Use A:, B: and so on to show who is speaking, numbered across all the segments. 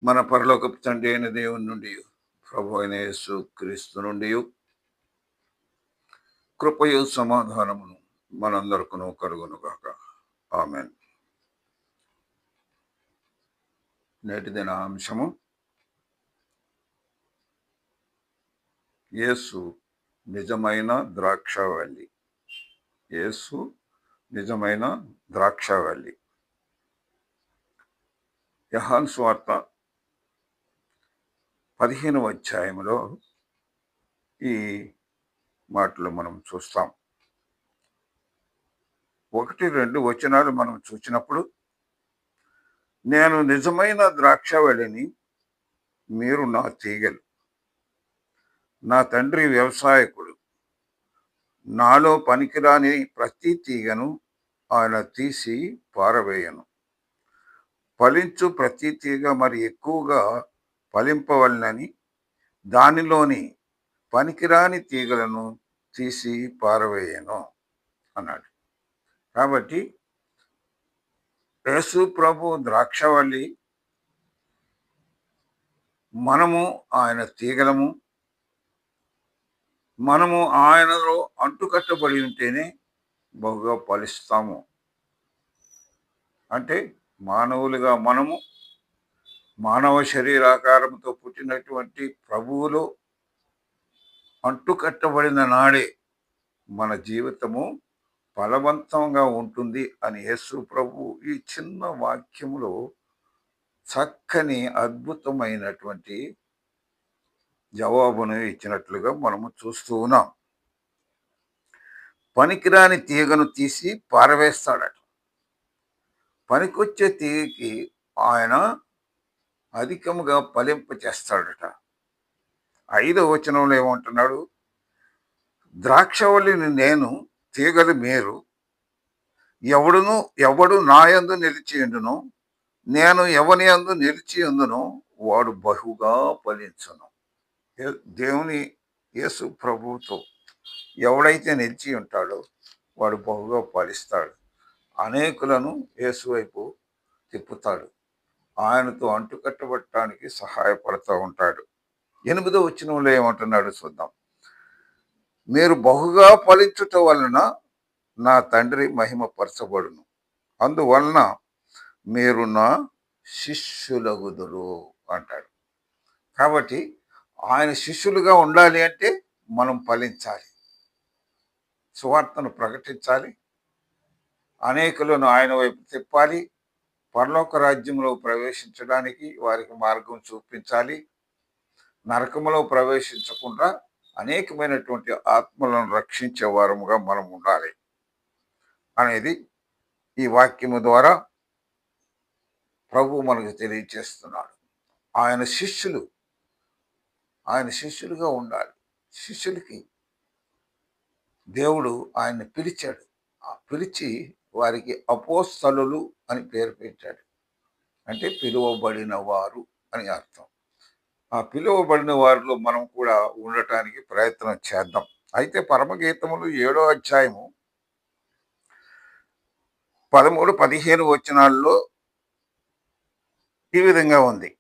A: మన పరలోకపు తండ్రి అయిన దేవుని నుండి ప్రభు అయిన యేసు క్రీస్తు నుండి కృపయు సమాధానమును మనందరకును కలుగును గాక. ఆమెన్. నేటి దిన అంశము యేసు నిజమైన ద్రాక్షావల్లి. యేసు నిజమైన ద్రాక్షావల్లి. యోహాను సువార్త 15వ అధ్యాయంలో ఈ మాటలు మనం చూస్తాం. 1-2 వచనాలు మనం చూసినప్పుడు, నేను నిజమైన ద్రాక్షావల్లిని, మీరు నా తీగలు. నా తండ్రి వ్యవసాయకుడు. నాలో పనికిరాని ప్రతి తీగను ఆయన తీసి పారవేయను. ఫలించు ప్రతి తీగ మరి ఎక్కువగా ఫలింపవలనని దానిలోని పనికిరాని తీగలను తీసి పారవేయను అన్నాడు. కాబట్టి యేసు ప్రభు ద్రాక్షవల్లి, మనము ఆయన తీగలము. మనము ఆయనలో అంటుకట్టబడి ఉంటేనే బహుగా ఫలిస్తాము. అంటే మానవులుగా మనము మానవ శరీరాకారంతో పుట్టినటువంటి ప్రభువులో అంటుకట్టబడిన నాడే మన జీవితము ఫలవంతంగా ఉంటుంది అని యేసు ప్రభు ఈ చిన్న వాక్యములో చక్కని అద్భుతమైనటువంటి జవాబును ఇచ్చినట్లుగా మనము చూస్తూ ఉన్నాం. పనికిరాని తీగను తీసి పారవేస్తాడట. పనికొచ్చే తీగకి ఆయన అధికముగా ఫలింప చేస్తాడట. 5వ వచనంలో ఏమంటున్నాడు? ద్రాక్షవల్లిని నేను, తీగలు మీరు. ఎవడు నా యందు నిలిచి ఉండును, నేను ఎవని యందు నిలిచి ఉందును, వాడు బహుగా ఫలించును. దేవుని యేసు ప్రభువుతో ఎవడైతే నిలిచి ఉంటాడో వాడు బహుగా ఫలిస్తాడు. అనేకులను యేసు వైపు తిప్పుతాడు. ఆయనతో అంటుకట్టబట్టడానికి సహాయపడుతూ ఉంటాడు. 8వ వచనంలో ఏమంటున్నాడు చూద్దాం. మీరు బహుగా ఫలించుట వలన నా తండ్రి మహిమపరచబడును. అందువలన మీరు నా శిష్యులగుదురు అంటాడు. కాబట్టి ఆయన శిష్యులుగా ఉండాలి అంటే మనం ఫలించాలి, సువార్తను ప్రకటించాలి, అనేకులను ఆయన వైపు తిప్పాలి, పరలోక రాజ్యంలో ప్రవేశించడానికి వారికి మార్గం చూపించాలి, నరకములో ప్రవేశించకుండా అనేకమైనటువంటి ఆత్మలను రక్షించే వారముగా మనం ఉండాలి అనేది ఈ వాక్యము ద్వారా ప్రభు మనకు తెలియచేస్తున్నాడు. ఆయన శిష్యులుగా ఉండాలి. శిష్యులకి దేవుడు ఆయన్ని పిలిచాడు. పిలిచి వారికి అపోస్తలులు అని పేరు పెట్టాడు. అంటే పిలువబడిన వారు అని అర్థం. ఆ పిలువబడిన వారిలో మనం కూడా ఉండటానికి ప్రయత్నం చేద్దాం. అయితే పరమగీతములు 7వ అధ్యాయము 13-15 వచనాల్లో ఈ విధంగా ఉంది.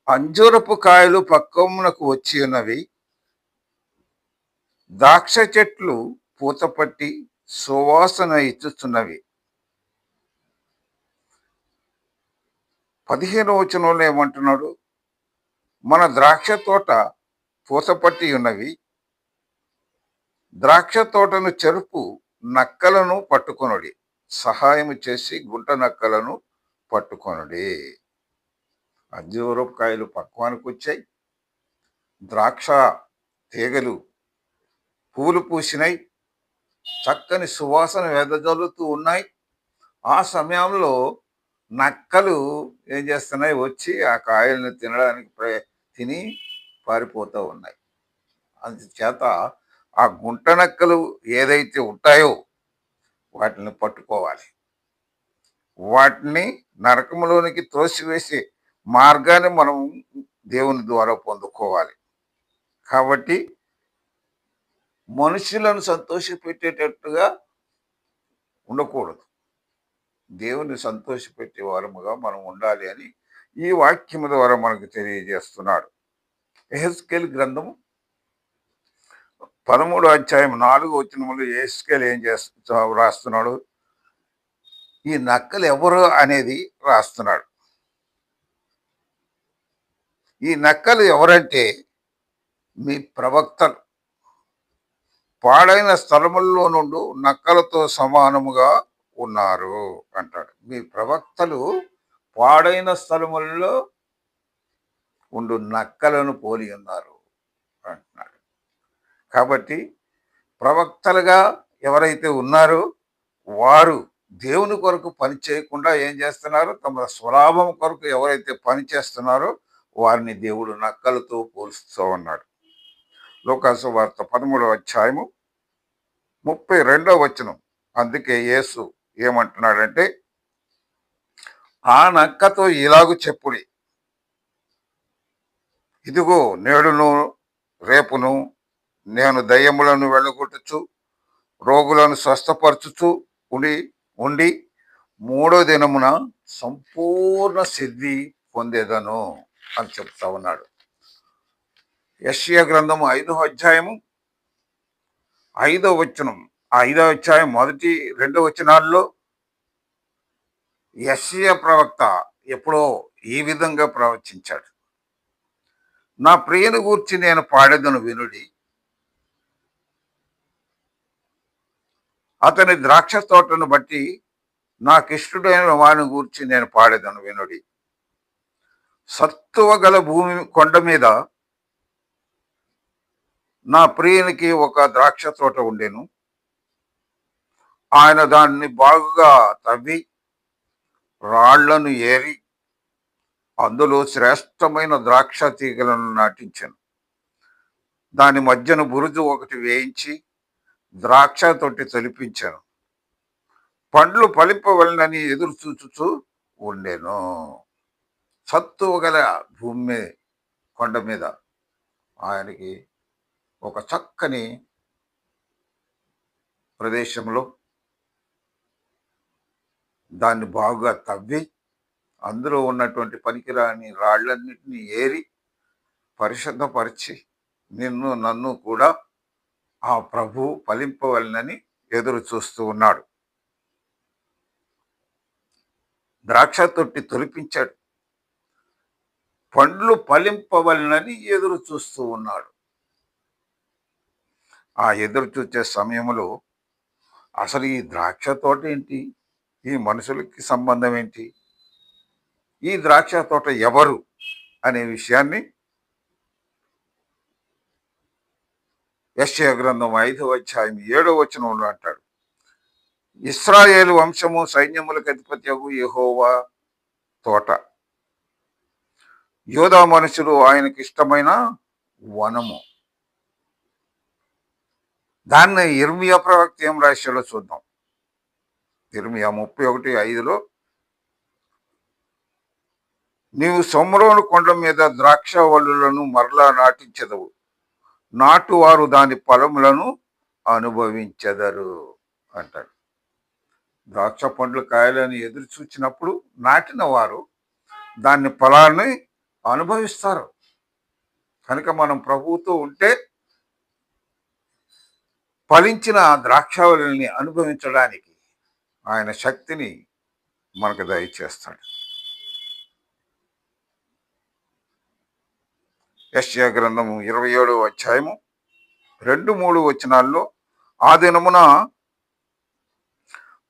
A: అంజూరపు కాయలు పక్వమునకు వచ్చి ఉన్నవి, ద్రాక్ష చెట్లు పూతపట్టి సువాసన ఇచ్చుతున్నవి. 15వ వచనంలో ఏమంటున్నాడు? మన ద్రాక్ష తోట పూతపట్టి ఉన్నవి, ద్రాక్ష తోటను చెరుపు నక్కలను పట్టుకొనుడి, సహాయం చేసి గుంట నక్కలను పట్టుకొనుడి. అంజూరపు కాయలు పక్వానికి వచ్చాయి, ద్రాక్ష తీగలు పూలు పూసినాయి, చక్కని సువాసన వెదజల్లుతూ ఉన్నాయి. ఆ సమయంలో నక్కలు ఏం చేస్తున్నాయి? వచ్చి ఆ కాయలను తినడానికి తిని పారిపోతూ ఉన్నాయి. అందుచేత ఆ గుంట నక్కలు ఏదైతే ఉంటాయో వాటిని పట్టుకోవాలి, వాటిని నరకంలోనికి త్రోసివేసే మార్గాన్ని మనం దేవుని ద్వారా పొందుకోవాలి. కాబట్టి మనుషులను సంతోషపెట్టేటట్టుగా ఉండకూడదు, దేవుని సంతోషపెట్టే వారముగా మనం ఉండాలి అని ఈ వాక్యము ద్వారా మనకు తెలియజేస్తున్నాడు. యెహెజ్కేలు గ్రంథము 13 అధ్యాయం 4 వచనములు యెహెజ్కేలు ఏం రాస్తున్నాడు, ఈ నక్కలు ఎవరు అనేది రాస్తున్నాడు. ఈ నక్కలు ఎవరంటే మీ ప్రవక్తలు పాడైన స్థలముల్లో నుండి నక్కలతో సమానముగా ఉన్నారు అంటాడు. మీ ప్రవక్తలు పాడైన స్థలములలో ఉండు నక్కలను పోలి ఉన్నారు అంటున్నాడు. కాబట్టి ప్రవక్తలుగా ఎవరైతే ఉన్నారో వారు దేవుని కొరకు పని చేయకుండా ఏం చేస్తున్నారు, తమ స్వలాభం కొరకు ఎవరైతే పని చేస్తున్నారో వారిని దేవుడు నక్కలతో పోలుస్తూ ఉన్నాడు. లూకాసు వార్త 13 అధ్యాయం 32 వచనం. అందుకే యేసు ఏమంటున్నాడంటే, ఆ నక్కతో ఇలాగు చెప్పుడి, ఇదిగో నేడును రేపును నేను దయ్యములను వెళ్ళగొట్టుచు రోగులను స్వస్థపరచుచు ఉండి 3వ దినమున సంపూర్ణ సిద్ధి పొందేదను అని చెప్తా ఉన్నాడు. యెషయా గ్రంథము 5వ అధ్యాయము 5వ వచనం. ఆ 5వ అధ్యాయం 1-2 వచనాల్లో యెషయా ప్రవక్త ఎప్పుడో ఈ విధంగా ప్రవచించాడు. నా ప్రియుని గూర్చి నేను పాడెదను వినుడి, అతని ద్రాక్ష తోటను బట్టి నాకిష్టుడైన వాని గూర్చి నేను పాడెదను వినుడి. సత్తువ గల భూమి కొండ మీద నా ప్రియునికి ఒక ద్రాక్ష తోట ఉండెను. ఆయన దాన్ని బాగుగా తవ్వి రాళ్లను ఏరి అందులో శ్రేష్టమైన ద్రాక్ష తీగలను నాటించాను. దాని మధ్యన బురుజు ఒకటి వేయించి ద్రాక్ష తొట్టి తొలిపించాను. పండ్లు ఫలింపవలనని ఎదురు చూచుచూ ఉండెను. సత్తువ గల భూమి కొండ మీద ఆయనకి ఒక చక్కని ప్రదేశంలో దాన్ని బాగా తవ్వి అందులో ఉన్నటువంటి పనికిరాని రాళ్ళన్నింటినీ ఏరి పరిశుద్ధపరిచి నిన్ను నన్ను కూడా ఆ ప్రభు ఫలింపవలనని ఎదురు చూస్తూ ఉన్నాడు. ద్రాక్ష తొట్టి తొలిపించాడు, పండ్లు ఫలింపవలనని ఎదురు చూస్తూ ఉన్నాడు. ఆ ఎదురు చూసే సమయంలో అసలు ఈ ద్రాక్ష తోట ఏంటి, ఈ మనుషులకి సంబంధం ఏంటి, ఈ ద్రాక్ష తోట ఎవరు అనే విషయాన్ని యెషయా గ్రంథం 5వ అధ్యాయం 7వ వచనంలో అంటాడు. ఇశ్రాయేలు వంశము సైన్యములకు అధిపత్యగు యెహోవా తోట, యోధా మనుషులు ఆయనకి ఇష్టమైన వనము. దాన్ని యిర్మీయా ప్రవక్త ఏం రాశాడో చూద్దాం. యిర్మీయా 31:5లో, నీవు సొమ్రోను కొండ మీద ద్రాక్ష వల్లులను మరలా నాటించెదవు, నాటువారు దాని ఫలములను అనుభవించెదరు అంటాడు. ద్రాక్ష పండ్లు కాయలని ఎదురు చూచినప్పుడు నాటిన వారు దాన్ని ఫలాన్ని అనుభవిస్తారు. కనుక మనం ప్రభువుతో ఉంటే ఫలించిన ద్రాక్షావళిని అనుభవించడానికి ఆయన శక్తిని మనకు దయచేస్తాడు. యెషయా గ్రంథము 27వ అధ్యాయము 2-3 వచనాల్లో, ఆ దినమున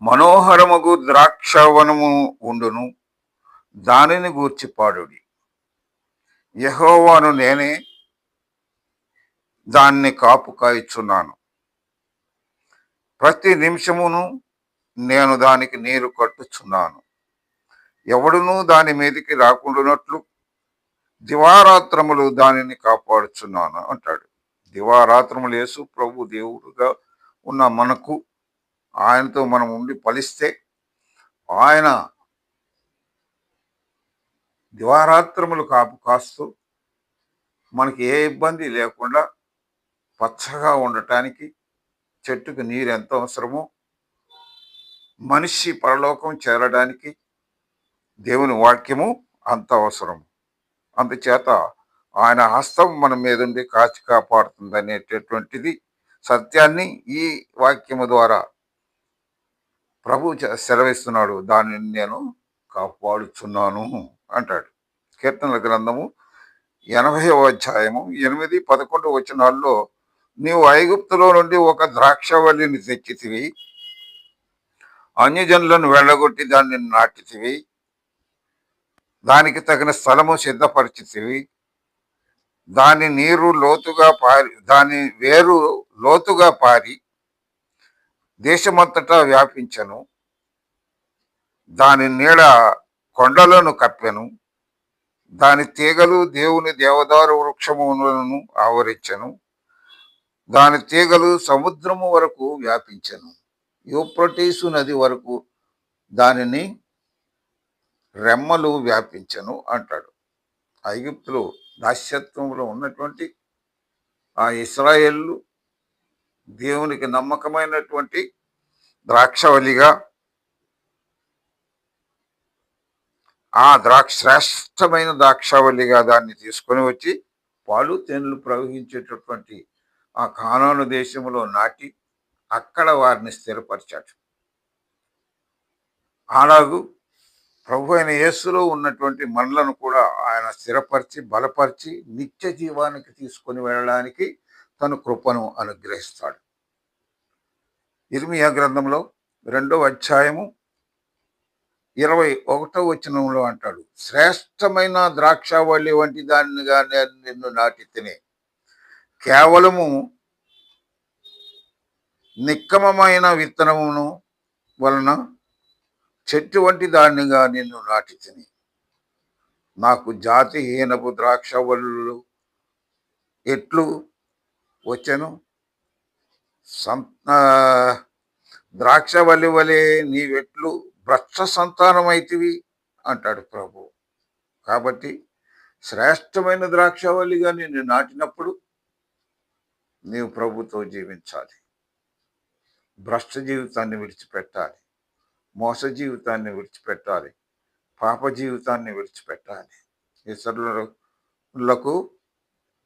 A: మనోహరమగు ద్రాక్షవనము ఉండును, దానిని గూర్చి పాడుడి, యెహోవాను నేనే దాన్ని కాపు కాయిచున్నాను, ప్రతి నిమిషమును నేను దానికి నీరు కట్టుచున్నాను, ఎవడునూ దాని మీదకి రాకుండానట్లు దివారాత్రములు దానిని కాపాడుచున్నాను అంటాడు. దివారాత్రములు యేసు ప్రభు దేవుడుగా ఉన్న మనకు, ఆయనతో మనం ఉండి ఫలిస్తే ఆయన దివారాత్రములు కాపు కాస్తూ మనకి ఏ ఇబ్బంది లేకుండా పచ్చగా ఉండటానికి, చెట్టుకు నీరు ఎంత అవసరమో మనిషి పరలోకం చేరడానికి దేవుని వాక్యము అంత అవసరం. అందుచేత ఆయన హస్తం మన మీదుండి కాచి కాపాడుతుంది అనేటటువంటిది సత్యాన్ని ఈ వాక్యము ద్వారా ప్రభు సెలవిస్తున్నాడు. దానిని నేను కాపాడుచున్నాను అంటాడు. కీర్తనల గ్రంథము 80వ అధ్యాయము 8, 11 వచనాల్లో, నీవు ఐగుప్తులో నుండి ఒక ద్రాక్షవల్లిని తెచ్చితివి, అన్యజనులను వెళ్ళగొట్టి దాన్ని నాటితివి, దానికి తగిన స్థలము సిద్ధపరిచితివి, దాని వేరు లోతుగా పారి దేశమంతటా వ్యాపించను, దాని నీడ కొండలను కప్పెను, దాని తీగలు దేవుని దేవదారు వృక్షములను ఆవరించెను, దాని తీగలు సముద్రము వరకు వ్యాపించెను, యూఫ్రటీసు నది వరకు దానిని రెమ్మలు వ్యాపించెను అంటాడు. ఐగుప్తులో దాస్యత్వంలో ఉన్నటువంటి ఆ ఇశ్రాయేలు దేవునికి నమ్మకమైనటువంటి ద్రాక్షవల్లిగా, శ్రేష్టమైన ద్రాక్షవల్లిగా దాన్ని తీసుకొని వచ్చి పాలు తేనెలు ప్రవహించేటటువంటి ఆ కానాను దేశంలో నాటి అక్కడ వారిని స్థిరపరిచాడు. అలాగూ ప్రభు అయిన యేసులో ఉన్నటువంటి మనలను కూడా ఆయన స్థిరపరిచి బలపరిచి నిత్య జీవానికి తీసుకొని వెళ్ళడానికి తన కృపను అనుగ్రహిస్తాడు. ఇర్మియా గ్రంథంలో 2వ అధ్యాయము 21వ వచనంలో అంటాడు, శ్రేష్టమైన ద్రాక్షావళి వంటి దానిగా నేను నిన్ను నాటి తినే, కేవలము నిక్కమమైన విత్తనమును వలన చెట్టు వంటి దానిగా నిన్ను నాటి తిని, నాకు జాతిహీనపు ద్రాక్షవల్లులు ఎట్లు వచ్చెను, ద్రాక్షవల్లి వలె నీవెట్లు భ్రష్ట సంతానమైతివి అంటాడు ప్రభు. కాబట్టి శ్రేష్టమైన ద్రాక్షవల్లిగా నిన్ను నాటినప్పుడు నీవు ప్రభుతో జీవించాలి, భ్రష్ట జీవితాన్ని విడిచిపెట్టాలి, మోస జీవితాన్ని విడిచిపెట్టాలి, పాప జీవితాన్ని విడిచిపెట్టాలి, ఇతరులకు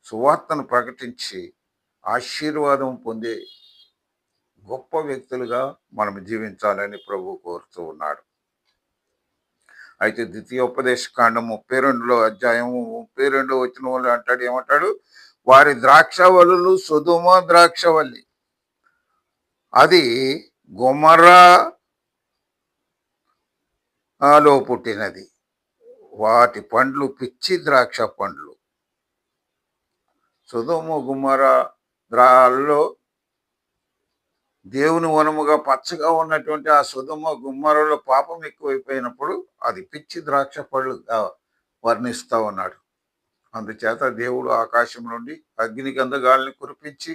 A: సువార్తను ప్రకటించి ఆశీర్వాదం పొందే గొప్ప వ్యక్తులుగా మనం జీవించాలని ప్రభు కోరుతూ ఉన్నాడు. అయితే ద్వితీయోపదేశ కాండం 32వ అధ్యాయము 32వ వచనంలో అంటాడు, ఏమంటాడు, వారి ద్రాక్షవల్లులు సొదొమ ద్రాక్షవల్లి, అది గొమొర్రాలో పుట్టినది, వాటి పండ్లు పిచ్చి ద్రాక్ష పండ్లు. సొదొమ గొమొర్రాలో దేవుని వనముగా పచ్చగా ఉన్నటువంటి ఆ సొదొమ గుమ్మరలో పాపం ఎక్కువైపోయినప్పుడు అది పిచ్చి ద్రాక్ష పళ్ళుగా వర్ణిస్తా ఉన్నాడు. అందుచేత దేవుడు ఆకాశం నుండి అగ్ని గంధగాల్ని కురిపించి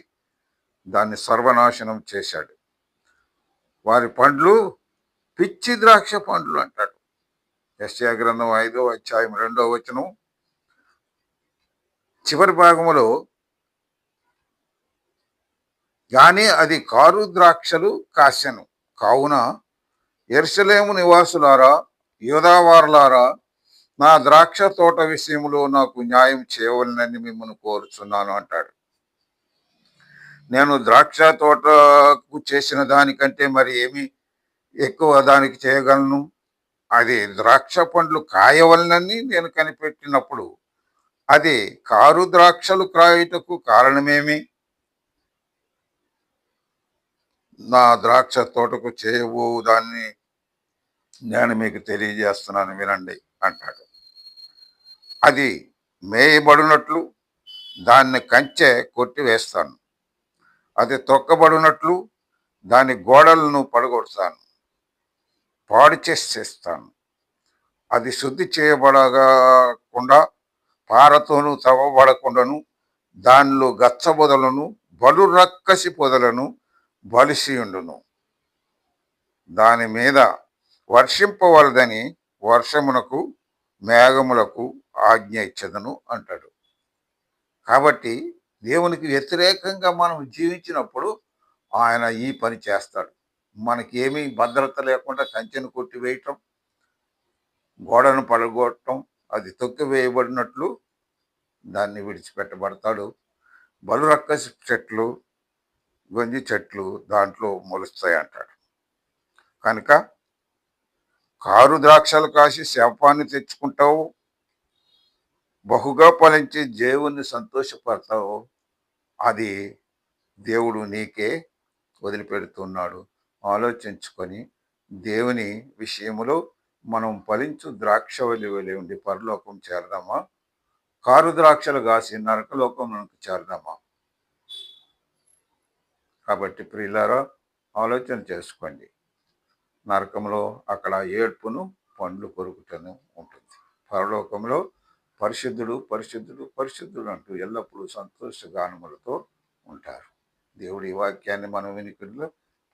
A: దాన్ని సర్వనాశనం చేశాడు. వారి పండ్లు పిచ్చి ద్రాక్ష పండ్లు అంటాడు. యెషయా గ్రంథం 5వ అధ్యాయం 2వ వచనం చివరి భాగములో, కానీ అది కారు ద్రాక్షలు కాసెను, కావున యెరూషలేము నివాసులారా, యూదావారులారా, నా ద్రాక్ష తోట విషయంలో నాకు న్యాయం చేయవలనని మిమ్మల్ని కోరుచున్నాను అంటాడు. నేను ద్రాక్ష తోటకు చేసిన దానికంటే మరి ఏమి ఎక్కువ దానికి చేయగలను? అది ద్రాక్ష పండ్లు కాయవలనని నేను కనిపెట్టినప్పుడు అది కారు ద్రాక్షలు కాయుటకు కారణమేమి? నా ద్రాక్ష తోటకు చేయవు దాన్ని నేను మీకు తెలియజేస్తున్నాను వినండి అంటాడు. అది మేయబడినట్లు దాన్ని కంచె కొట్టివేస్తాను, అది తొక్కబడినట్లు దాని గోడలను పడగొడతాను, పాడు చేసేస్తాను. అది శుద్ధి చేయబడకుండా పారతోనూ తవ్వబడకుండాను దానిలో గచ్చ పొదలను బలు రక్కసి పొదలను బలిసి ఉండును. దాని మీద వర్షింపవలదని వర్షమునకు మేఘములకు ఆజ్ఞ ఇచ్చదను అంటాడు. కాబట్టి దేవునికి వ్యతిరేకంగా మనం జీవించినప్పుడు ఆయన ఈ పని చేస్తాడు. మనకి ఏమీ భద్రత లేకుండా కంచెను కొట్టివేయటం, గోడను పడగొట్టడం, అది తొక్కివేయబడినట్లు దాన్ని విడిచిపెట్టబడతాడు. బలురక్కసి చెట్లు, గొంజి చెట్లు దాంట్లో మొలుస్తాయి అంటాడు. కనుక కారు ద్రాక్షలు కాసి శాపాన్ని తెచ్చుకుంటావు, బహుగా ఫలించి దేవుణ్ణి సంతోషపడతావు, అది దేవుడు నీకే వదిలిపెడుతున్నాడు. ఆలోచించుకొని దేవుని విషయములో మనం ఫలించు ద్రాక్షవల్లి వలె ఉండి పరలోకం చేరదామా, కారు ద్రాక్షలు కాసి నరకలోకంలోకి చేరదామా? కాబట్టి ప్రియులారా, ఆలోచన చేసుకోండి. నరకంలో అక్కడ ఏడ్పును పండ్లు కొరుకుటను ఉంటుంది. పరలోకంలో పరిశుద్ధుడు పరిశుద్ధుడు పరిశుద్ధుడు అంటూ ఎల్లప్పుడూ సంతోష గానములతో ఉంటారు. దేవుడి వాక్యాన్ని మనం వినికిడిలో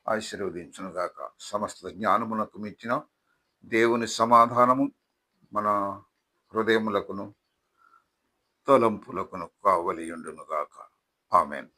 A: ఆశీర్వదించునుగాక. సమస్త జ్ఞానమునకు మించిన దేవుని సమాధానము మన హృదయములకును తలంపులకును కావలియుండునుగాక. ఆమేన్.